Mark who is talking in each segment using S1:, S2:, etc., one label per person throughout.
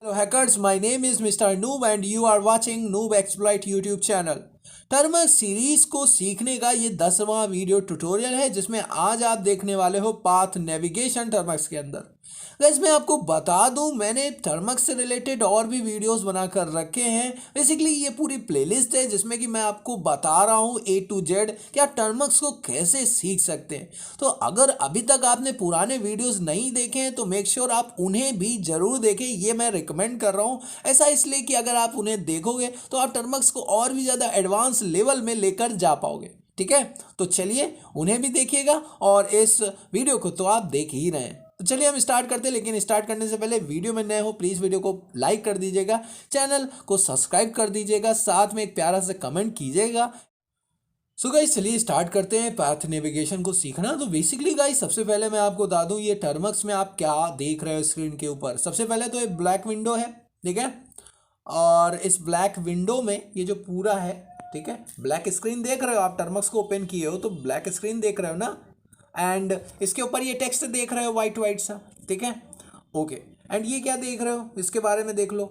S1: Hello hackers, my name is Mr. Noob and you are watching Noob Exploit YouTube channel। Termux series को सीखने का ये 10वां video tutorial है जिसमें आज आप देखने वाले हो पाथ नेविगेशन टर्मक्स के अंदर। गाइस मैं आपको बता दूं मैंने टर्मक्स से रिलेटेड और भी वीडियोस बनाकर रखे हैं। बेसिकली ये पूरी प्लेलिस्ट है जिसमें कि मैं आपको बता रहा हूँ A to Z कि आप टर्मक्स को कैसे सीख सकते हैं। तो अगर अभी तक आपने पुराने वीडियोस नहीं देखे हैं तो मेक श्योर आप उन्हें भी जरूर देखें, ये मैं रिकमेंड कर रहा हूँ। ऐसा इसलिए कि अगर आप उन्हें देखोगे तो आप टर्मक्स को और भी ज़्यादा एडवांस लेवल में लेकर जा पाओगे। ठीक है, तो चलिए उन्हें भी देखिएगा और इस वीडियो को तो आप देख ही रहे हैं। तो चलिए हम स्टार्ट करते हैं, लेकिन स्टार्ट करने से पहले वीडियो में नए हो प्लीज़ वीडियो को लाइक कर दीजिएगा, चैनल को सब्सक्राइब कर दीजिएगा, साथ में एक प्यारा सा कमेंट कीजिएगा। सो गाइस चलिए स्टार्ट करते हैं पाथ नेविगेशन को सीखना। तो बेसिकली गाइस सबसे पहले मैं आपको बता दूं ये टर्मक्स में आप क्या देख रहे हो स्क्रीन के ऊपर। सबसे पहले तो ये ब्लैक विंडो है, ठीक है, और इस ब्लैक विंडो में ये जो पूरा है, ठीक है, ब्लैक स्क्रीन देख रहे हो आप, टर्मक्स को ओपन किए हो तो ब्लैक स्क्रीन देख रहे हो ना, एंड इसके ऊपर ये टेक्स्ट देख रहे हो वाइट वाइट सा, ठीक है, ओके। एंड ये क्या देख रहे हो इसके बारे में देख लो,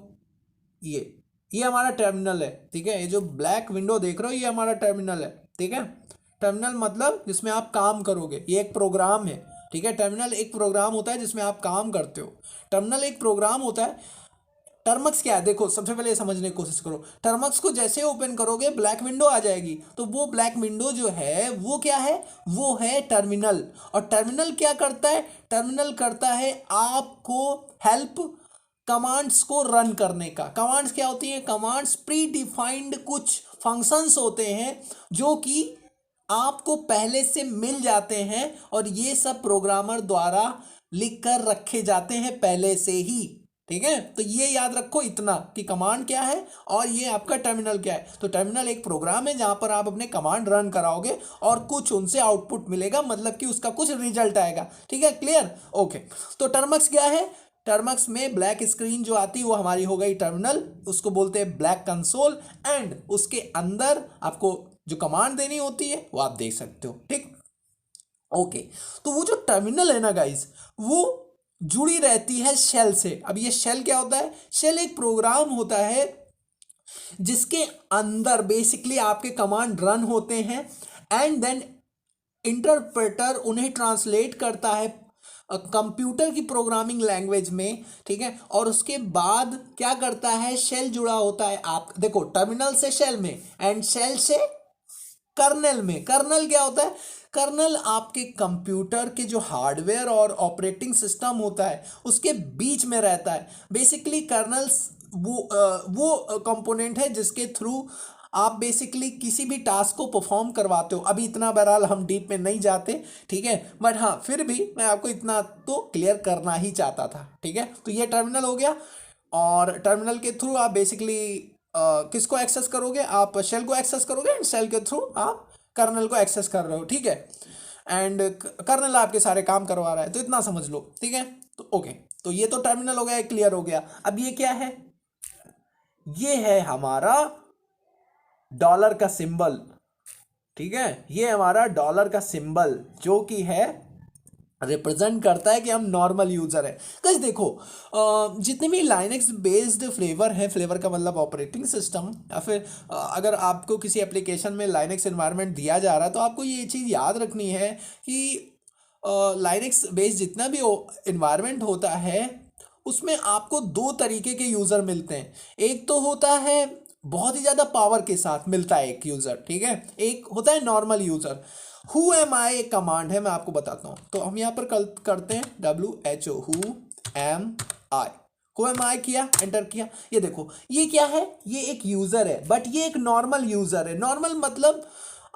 S1: ये हमारा टर्मिनल है, ठीक है, ये जो ब्लैक विंडो देख रहे हो ये हमारा टर्मिनल है, ठीक है। टर्मिनल मतलब जिसमें आप काम करोगे, ये एक प्रोग्राम है, ठीक है। टर्मिनल एक प्रोग्राम होता है जिसमें आप काम करते हो, टर्मिनल एक प्रोग्राम होता है। टर्मक्स क्या है देखो, सबसे पहले समझने की कोशिश करो। टर्मक्स को जैसे ओपन करोगे ब्लैक विंडो आ जाएगी, तो वो ब्लैक विंडो जो है वो क्या है, वो है टर्मिनल। और टर्मिनल क्या करता है, टर्मिनल करता है आपको हेल्प कमांड्स को रन करने का। कमांड्स क्या होती हैं, कमांड्स प्री डिफाइंड कुछ फंक्शंस होते हैं जो कि आपको पहले से मिल जाते हैं और ये सब प्रोग्रामर द्वारा लिख कर रखे जाते हैं पहले से ही, ठीक है। तो ये याद रखो इतना कि कमांड क्या है और ये आपका टर्मिनल क्या है। तो टर्मिनल एक प्रोग्राम है जहां पर आप अपने कमांड रन कराओगे और कुछ उनसे आउटपुट मिलेगा, मतलब कि उसका कुछ रिजल्ट आएगा, ठीक है, क्लियर, ओके। तो टर्मक्स क्या है, टर्मक्स में ब्लैक स्क्रीन जो आती है वो हमारी हो गई टर्मिनल, उसको बोलते हैं ब्लैक कंसोल, एंड उसके अंदर आपको जो कमांड देनी होती है वो आप देख सकते हो, ठीक, ओके। तो वो जो टर्मिनल है ना गाइस, वो जुड़ी रहती है शेल से। अब ये शेल क्या होता है, शेल एक प्रोग्राम होता है जिसके अंदर बेसिकली आपके कमांड रन होते हैं एंड देन इंटरप्रेटर उन्हें ट्रांसलेट करता है कंप्यूटर की प्रोग्रामिंग लैंग्वेज में, ठीक है। और उसके बाद क्या करता है, शेल जुड़ा होता है, आप देखो टर्मिनल से शेल में एंड शेल से कर्नल में। कर्नल क्या होता है, कर्नल आपके कंप्यूटर के जो हार्डवेयर और ऑपरेटिंग सिस्टम होता है उसके बीच में रहता है। बेसिकली कर्नल वो कंपोनेंट है जिसके थ्रू आप बेसिकली किसी भी टास्क को परफॉर्म करवाते हो। अभी इतना बहरहाल हम डीप में नहीं जाते, ठीक है, बट हाँ फिर भी मैं आपको इतना तो क्लियर करना ही चाहता था, ठीक है। तो ये टर्मिनल हो गया और टर्मिनल के थ्रू आप बेसिकली किसको एक्सेस करोगे, आप शेल को एक्सेस करोगे एंड शेल के थ्रू आप कर्नल को एक्सेस कर रहे हो, ठीक है। एंड कर्नल आपके सारे काम करवा रहा है, तो इतना समझ लो, ठीक है। तो ओके, तो ये तो टर्मिनल हो गया, क्लियर हो गया। अब ये क्या है, ये है हमारा डॉलर का सिंबल, ठीक है, ये हमारा डॉलर का सिंबल जो कि है रिप्रेजेंट करता है कि हम नॉर्मल यूज़र है। गाइस देखो जितने भी लाइनक्स बेस्ड फ्लेवर है, फ्लेवर का मतलब ऑपरेटिंग सिस्टम, या फिर अगर आपको किसी एप्लीकेशन में लाइनक्स एनवायरनमेंट दिया जा रहा है तो आपको ये चीज़ याद रखनी है कि लाइनक्स बेस्ड जितना भी इन्वायरमेंट होता है उसमें आपको दो तरीके के यूज़र मिलते हैं। एक तो होता है बहुत ही ज़्यादा पावर के साथ मिलता है एक यूज़र, ठीक है, एक होता है नॉर्मल यूज़र। हु एम आई एक कमांड है, मैं आपको बताता हूँ। तो हम यहाँ पर करते हैं WHO, who am I, who am I किया, एंटर किया। ये देखो ये क्या है, ये एक यूज़र है, बट ये एक नॉर्मल यूज़र है। नॉर्मल मतलब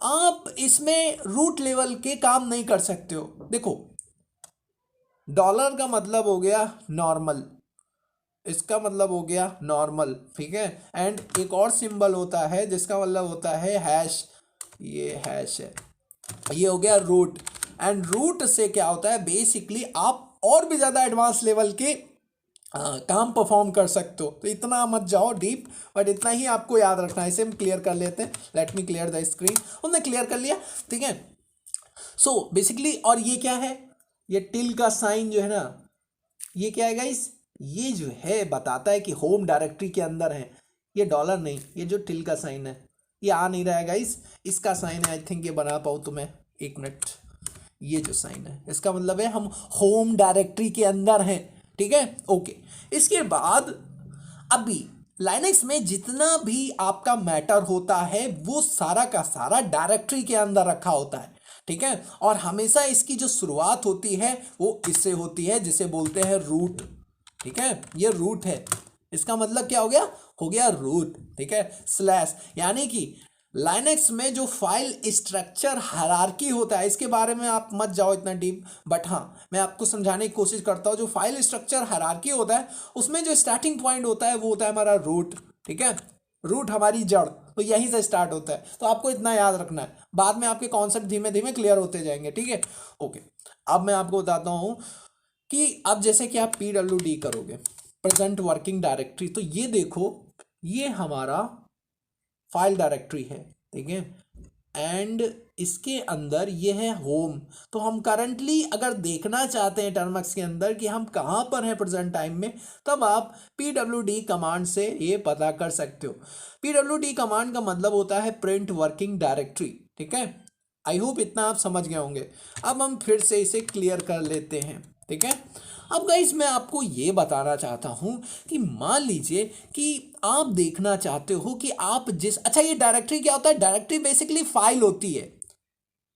S1: आप इसमें रूट लेवल के काम नहीं कर सकते हो। देखो डॉलर का मतलब हो गया नॉर्मल, इसका मतलब हो गया नॉर्मल, ठीक है। एंड एक और सिंबल होता है जिसका मतलब होता है हैश, ये हैश है, ये हो गया रूट। एंड रूट से क्या होता है, बेसिकली आप और भी ज़्यादा एडवांस लेवल के काम परफॉर्म कर सकते हो। तो इतना मत जाओ डीप, बट इतना ही आपको याद रखना है। इसे हम क्लियर कर लेते हैं, let me clear the screen. हमने क्लियर कर लिया, ठीक है। सो बेसिकली और ये क्या है, ये टिल का साइन जो है ना, ये क्या है गाइस, ये जो है बताता है कि होम डायरेक्टरी के अंदर है। ये डॉलर नहीं, ये जो टिल का साइन है ये आ नहीं रहा है गाइस, इसका साइन है। आई थिंक ये बना पाऊँ तो मैं, एक मिनट, ये जो साइन है इसका मतलब है हम होम डायरेक्टरी के अंदर हैं, ठीक है। ओके, इसके बाद अभी लाइनक्स में जितना भी आपका मैटर होता है वो सारा का सारा डायरेक्टरी के अंदर रखा होता है, ठीक है। और हमेशा इसकी जो शुरुआत होती है वो इससे होती है, जिसे बोलते हैं रूट, ठीक है। ये रूट है, इसका मतलब क्या हो गया रूट, ठीक है। स्लैश, यानी कि लाइनक्स में जो फाइल स्ट्रक्चर हायरार्की होता है, इसके बारे में आप मत जाओ इतना डीप, बट हाँ मैं आपको समझाने की कोशिश करता हूँ। जो फाइल स्ट्रक्चर हायरार्की होता है उसमें जो स्टार्टिंग पॉइंट होता है वो होता है हमारा रूट, ठीक है। रूट हमारी जड़, तो यहीं से स्टार्ट होता है, तो आपको इतना याद रखना है। बाद में आपके कॉन्सेप्ट धीमे धीमे क्लियर होते जाएंगे, ठीक है। ओके, अब मैं आपको बताता हूँ कि अब जैसे कि आप PWD करोगे, प्रेजेंट वर्किंग डायरेक्टरी, तो ये देखो ये हमारा फाइल डायरेक्टरी है, ठीक है। एंड इसके अंदर ये है होम। तो हम करंटली अगर देखना चाहते हैं टर्मक्स के अंदर कि हम कहाँ पर हैं प्रेजेंट टाइम में, तब आप PWD कमांड से ये पता कर सकते हो। PWD कमांड का मतलब होता है प्रिंट वर्किंग डायरेक्टरी, ठीक है। आई होप इतना आप समझ गए होंगे। अब हम फिर से इसे क्लियर कर लेते हैं, ठीक है। अब गाइस मैं आपको ये बताना चाहता हूँ कि मान लीजिए कि आप देखना चाहते हो कि आप अच्छा, ये डायरेक्टरी क्या होता है? डायरेक्टरी बेसिकली फाइल होती है,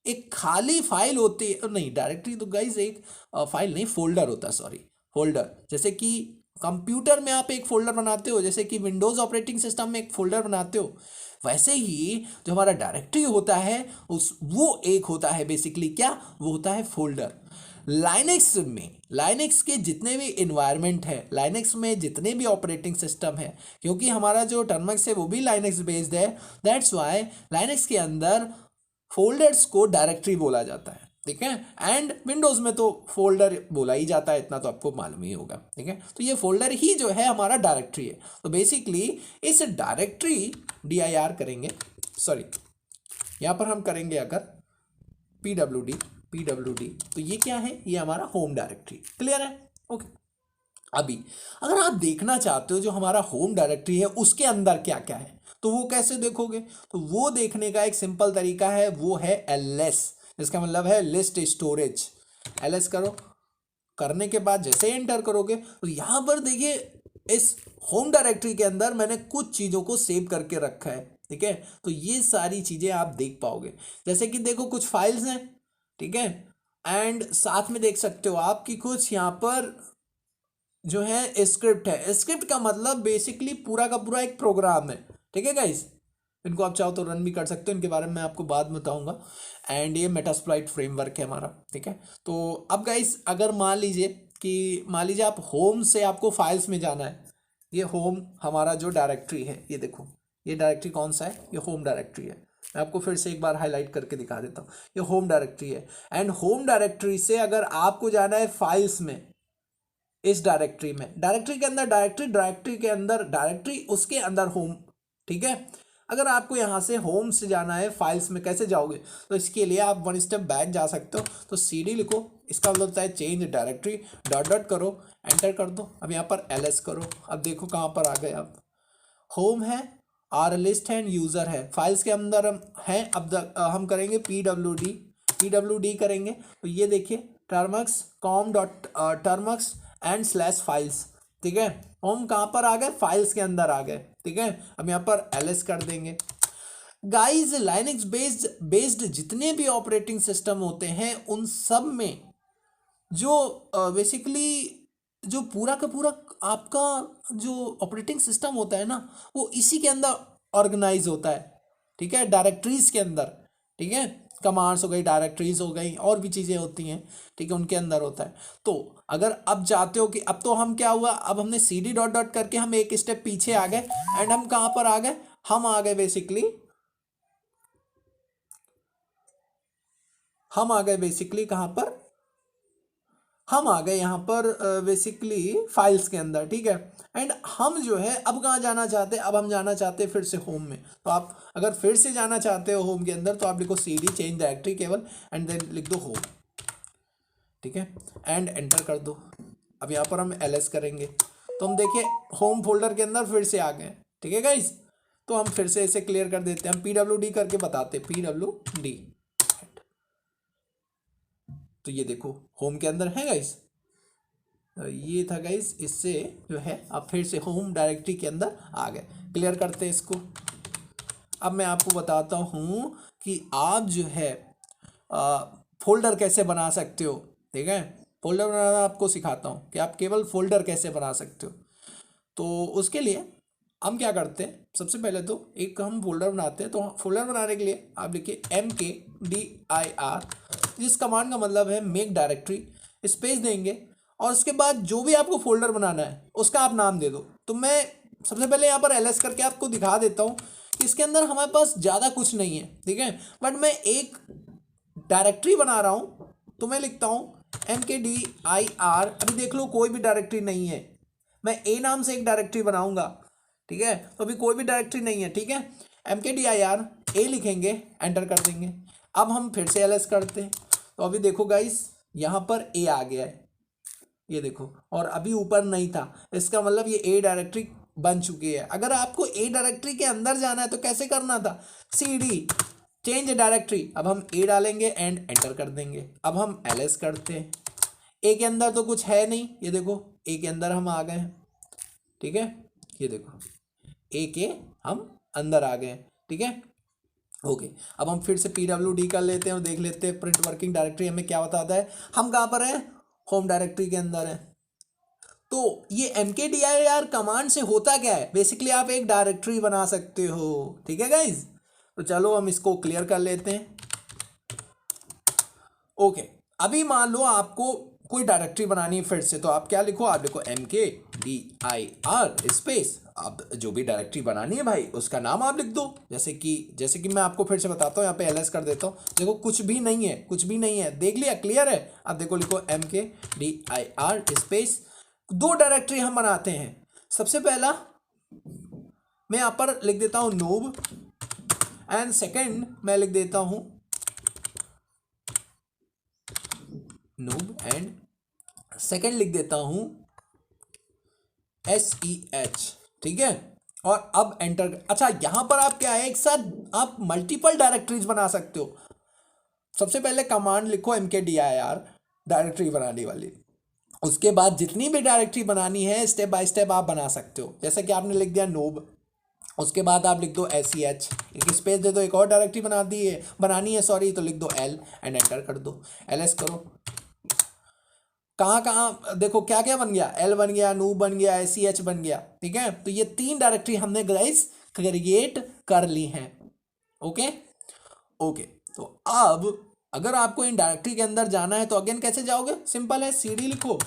S1: एक खाली फाइल होती है। नहीं, डायरेक्टरी तो गाइस एक फाइल नहीं, फोल्डर होता है, सॉरी, फोल्डर। जैसे कि कंप्यूटर में आप एक फोल्डर बनाते हो, जैसे कि विंडोज ऑपरेटिंग सिस्टम में एक फोल्डर बनाते हो, वैसे ही जो हमारा डायरेक्टरी होता है वो एक होता है बेसिकली क्या, वो होता है फोल्डर। लाइनेक्स में, लाइनेक्स के जितने भी इन्वायरमेंट है, लाइनेक्स में जितने भी ऑपरेटिंग सिस्टम है, क्योंकि हमारा जो टर्मक्स है वो भी लाइनेक्स बेस्ड है, दैट्स वाई लाइनेक्स के अंदर फोल्डर्स को डायरेक्टरी बोला जाता है, ठीक है। एंड विंडोज में तो फोल्डर बोला ही जाता है, इतना तो आपको मालूम ही होगा, ठीक है। तो ये फोल्डर ही जो है हमारा डायरेक्टरी है। तो बेसिकली इस डायरेक्टरी dir करेंगे, सॉरी यहाँ पर हम करेंगे अगर PWD, तो ये क्या है, ये हमारा होम डायरेक्टरी, क्लियर है। ओके, अभी अगर आप देखना चाहते हो जो हमारा होम डायरेक्टरी है उसके अंदर क्या क्या है, तो वो कैसे देखोगे? तो वो देखने का एक सिंपल तरीका है, वो है ls, इसका मतलब है लिस्ट स्टोरेज। ls करो, करने के बाद जैसे एंटर करोगे तो यहां पर देखिए इस होम डायरेक्टरी के अंदर मैंने कुछ चीज़ों को सेव करके रखा है, ठीक है। तो ये सारी चीज़ें आप देख पाओगे, जैसे कि देखो कुछ फाइल्स हैं, ठीक है। एंड साथ में देख सकते हो आप कि कुछ यहाँ पर जो है स्क्रिप्ट है। स्क्रिप्ट का मतलब बेसिकली पूरा का पूरा एक प्रोग्राम है, ठीक है गाइस। इनको आप चाहो तो रन भी कर सकते हो, इनके बारे में मैं आपको बाद में बताऊंगा। एंड ये मेटास्प्लाइट फ्रेमवर्क है हमारा, ठीक है। तो अब गाइस अगर मान लीजिए आप होम से आपको फाइल्स में जाना है, ये होम हमारा जो डायरेक्टरी है, ये देखो ये डायरेक्टरी कौन सा है, ये होम डायरेक्टरी है। मैं आपको फिर से एक बार हाईलाइट करके दिखा देता हूँ, ये होम डायरेक्टरी है। एंड होम डायरेक्टरी से अगर आपको जाना है फाइल्स में, इस डायरेक्टरी में, डायरेक्टरी के अंदर डायरेक्टरी के अंदर डायरेक्टरी, उसके अंदर होम, ठीक है। अगर आपको यहाँ से होम से जाना है फाइल्स में, कैसे जाओगे? तो इसके लिए आप वन स्टेप बैक जा सकते हो। तो CD लिखो, इसका मतलब होता है चेंज डायरेक्टरी, डॉट डॉट करो, एंटर कर दो। अब यहाँ पर ls करो, अब देखो कहाँ पर आ गए आप, होम है, आर लिस्ट है, यूज़र है, फाइल्स के अंदर हम हैं। अब हम करेंगे PWD करेंगे, तो ये देखिए Termux com dot Termux and slash files, ठीक है। होम कहाँ पर आ गए? फाइल्स के अंदर आ गए, ठीक है। अब यहाँ पर ls कर देंगे। गाइस लाइनक्स बेस्ड जितने भी ऑपरेटिंग सिस्टम होते हैं उन सब में जो बेसिकली जो पूरा का पूरा आपका जो ऑपरेटिंग सिस्टम होता है ना, वो इसी के अंदर ऑर्गेनाइज होता है, ठीक है, डायरेक्टरीज के अंदर, ठीक है। कमांड्स हो गई, डायरेक्टरीज हो गई, और भी चीज़ें होती हैं, ठीक है, उनके अंदर होता है। तो अगर अब चाहते हो कि अब तो हम क्या हुआ, अब हमने CD डॉट डॉट करके हम एक स्टेप पीछे आ गए। एंड हम कहाँ पर आ गए? हम आ गए बेसिकली कहाँ पर? हम आ गए यहाँ पर बेसिकली फाइल्स के अंदर, ठीक है। एंड हम जो है अब कहाँ जाना चाहते हैं? अब हम जाना चाहते हैं फिर से होम में। तो आप अगर फिर से जाना चाहते हो होम के अंदर, तो आप लिखो CD चेंज डायरेक्टरी केवल, एंड देन लिख दो होम, ठीक है, एंड एंटर कर दो। अब यहाँ पर हम ls करेंगे, तो हम देखिए होम फोल्डर के अंदर फिर से आ गए। ठीक है गाइस, तो हम फिर से इसे क्लियर कर देते हैं, हम PWD करके बताते, PWD। तो ये देखो होम के अंदर है गाइस, ये था गाइस, इससे जो है आप फिर से होम डायरेक्टरी के अंदर आ गए। क्लियर करते हैं इसको। अब मैं आपको बताता हूँ कि आप जो है फोल्डर कैसे बना सकते हो। ठीक है, फोल्डर बनाना आपको सिखाता हूँ कि आप केवल फोल्डर कैसे बना सकते हो। तो उसके लिए हम क्या करते हैं, सबसे पहले तो एक हम फोल्डर बनाते हैं। तो फोल्डर बनाने के लिए आप लिखिए MKDIR, जिस कमांड का मतलब है मेक डायरेक्टरी, स्पेस देंगे और उसके बाद जो भी आपको फोल्डर बनाना है उसका आप नाम दे दो। तो मैं सबसे पहले यहाँ पर LS करके आपको दिखा देता हूँ कि इसके अंदर हमारे पास ज़्यादा कुछ नहीं है। ठीक है, बट मैं एक डायरेक्टरी बना रहा हूँ तो मैं लिखता हूँ MKDIR। अभी देख लो कोई भी डायरेक्टरी नहीं है, मैं A नाम से एक डायरेक्टरी बनाऊंगा। ठीक है, तो अभी कोई भी डायरेक्टरी नहीं है। ठीक है, MKDIR A लिखेंगे, एंटर कर देंगे। अब हम फिर से LS करते हैं, तो अभी देखो गाइस यहाँ पर A आ गया है, ये देखो, और अभी ऊपर नहीं था, इसका मतलब ये A डायरेक्टरी बन चुकी है। अगर आपको A डायरेक्टरी के अंदर जाना है तो कैसे करना था, CD चेंज डायरेक्टरी। अब हम A डालेंगे एंड एंटर कर देंगे। अब हम LS करते हैं, A के अंदर तो कुछ है नहीं, ये देखो A के अंदर हम आ गए हैं। ठीक है, ये देखो A के हम अंदर आ गए हैं। ठीक है, ओके। अब हम फिर से PWD कर लेते हैं और देख लेते हैं प्रिंट वर्किंग डायरेक्टरी हमें क्या बताता है। हम कहाँ पर हैं, होम डायरेक्टरी के अंदर है। तो ये MKDIR कमांड से होता क्या है, बेसिकली आप एक डायरेक्टरी बना सकते हो। ठीक है गाइज, तो चलो हम इसको क्लियर कर लेते हैं। ओके, अभी मान लो आपको कोई डायरेक्टरी बनानी है फिर से, तो आप क्या लिखो, आप लिखो MKDIR स्पेस, आप जो भी डायरेक्टरी बनानी है भाई उसका नाम आप लिख दो। जैसे कि मैं आपको फिर से बताता हूँ, यहाँ पे LS कर देता हूँ। देखो कुछ भी नहीं है, कुछ भी नहीं है, देख लिया, क्लियर है। अब देखो लिखो MKDIR स्पेस, दो डायरेक्टरी हम बनाते हैं। सबसे पहला मैं यहाँ पर लिख देता हूँ नूब, एंड सेकेंड मैं लिख देता हूँ नूब, एंड सेकेंड लिख देता हूं SEH। ठीक है, और अब एंटर। अच्छा, यहां पर आप क्या है, एक साथ आप मल्टीपल डायरेक्टरीज बना सकते हो। सबसे पहले कमांड लिखो MKDIR डायरेक्टरी बनाने वाली, उसके बाद जितनी भी डायरेक्टरी बनानी है स्टेप बाय स्टेप आप बना सकते हो। जैसे कि आपने लिख दिया नोब, उसके बाद आप लिख दो SEH, एक स्पेस दे दो, एक और डायरेक्टरी बनानी है सॉरी, तो लिख दो L एंड एंटर कर दो। LS करो, कहाँ कहाँ देखो क्या क्या बन गया, L बन गया, नूब बन गया, SEH बन गया। ठीक है, तो ये 3 डायरेक्टरी हमने गाइस क्रिएट कर ली हैं। ओके ओके, तो अब अगर आपको इन डायरेक्टरी के अंदर जाना है तो अगेन कैसे जाओगे, सिंपल है, CD लिखो,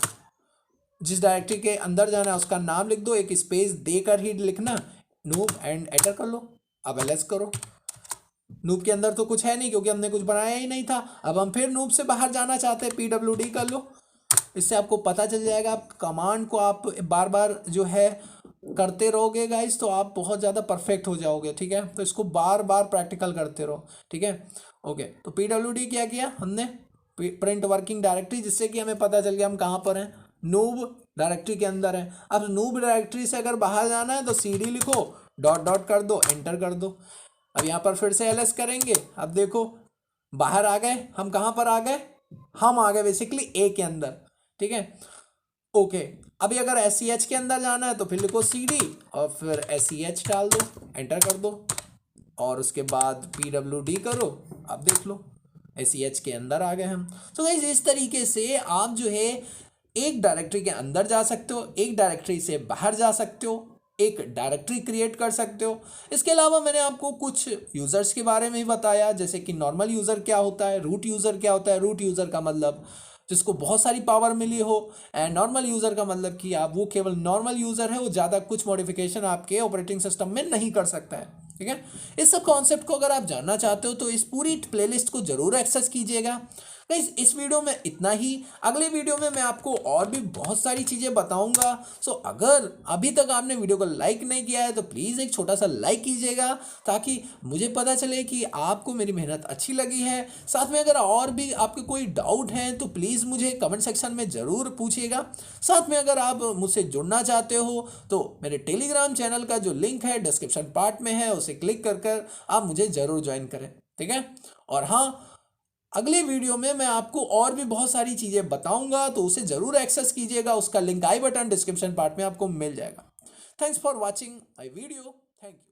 S1: जिस डायरेक्टरी के अंदर जाना है उसका नाम लिख दो, एक स्पेस देकर ही लिखना, नूब एंड एंटर कर लो। अब LS करो, नूब के अंदर तो कुछ है नहीं क्योंकि हमने कुछ बनाया ही नहीं था। अब हम फिर नूब से बाहर जाना चाहते हैं, PWD कर लो, इससे आपको पता चल जाएगा। आप कमांड को आप बार बार जो है करते रहोगे गाइस तो आप बहुत ज़्यादा परफेक्ट हो जाओगे। ठीक है, तो इसको बार बार प्रैक्टिकल करते रहो। ठीक है, ओके। तो PWD क्या किया हमने, प्रिंट वर्किंग डायरेक्टरी, जिससे कि हमें पता चल गया हम कहाँ पर हैं, नूब डायरेक्टरी के अंदर है। अब नूब डायरेक्टरी से अगर बाहर जाना है तो CD लिखो, डॉट डॉट कर दो, एंटर कर दो। अब यहाँ पर फिर से LS करेंगे। अब देखो बाहर आ गए, हम कहाँ पर आ गए, हम आ गए बेसिकली A के अंदर। ठीक है, ओके। अभी अगर SEH के अंदर जाना है तो फिर लिखो CD और फिर SEH डाल दो, एंटर कर दो, और उसके बाद PWD करो। अब देख लो SEH के अंदर आ गए हम। तो गाइस इस तरीके से आप जो है एक डायरेक्टरी के अंदर जा सकते हो, एक डायरेक्टरी से बाहर जा सकते हो, एक डायरेक्टरी क्रिएट कर सकते हो। इसके अलावा मैंने आपको कुछ यूज़र्स के बारे में भी बताया, जैसे कि नॉर्मल यूज़र क्या होता है, रूट यूज़र क्या होता है। रूट यूज़र का मतलब जिसको बहुत सारी पावर मिली हो, एंड नॉर्मल यूज़र का मतलब कि आप वो केवल नॉर्मल यूज़र है, वो ज़्यादा कुछ मॉडिफिकेशन आपके ऑपरेटिंग सिस्टम में नहीं कर सकता है। ठीक है, इस सब कॉन्सेप्ट को अगर आप जानना चाहते हो तो इस पूरी प्लेलिस्ट को ज़रूर एक्सेस कीजिएगा। गाइस इस वीडियो में इतना ही। अगले वीडियो में मैं आपको और भी बहुत सारी चीज़ें बताऊंगा। सो अगर अभी तक आपने वीडियो को लाइक नहीं किया है तो प्लीज़ एक छोटा सा लाइक कीजिएगा, ताकि मुझे पता चले कि आपको मेरी मेहनत अच्छी लगी है। साथ में अगर और भी आपके कोई डाउट हैं तो प्लीज़ मुझे कमेंट सेक्शन में ज़रूर पूछिएगा। साथ में अगर आप मुझसे जुड़ना चाहते हो तो मेरे टेलीग्राम चैनल का जो लिंक है डिस्क्रिप्शन पार्ट में है, उसे क्लिक कर कर आप मुझे ज़रूर ज्वाइन करें, ठीक है। और हाँ, अगले वीडियो में मैं आपको और भी बहुत सारी चीज़ें बताऊंगा, तो उसे ज़रूर एक्सेस कीजिएगा। उसका लिंक आई बटन डिस्क्रिप्शन पार्ट में आपको मिल जाएगा। Thanks for watching my video. Thank you.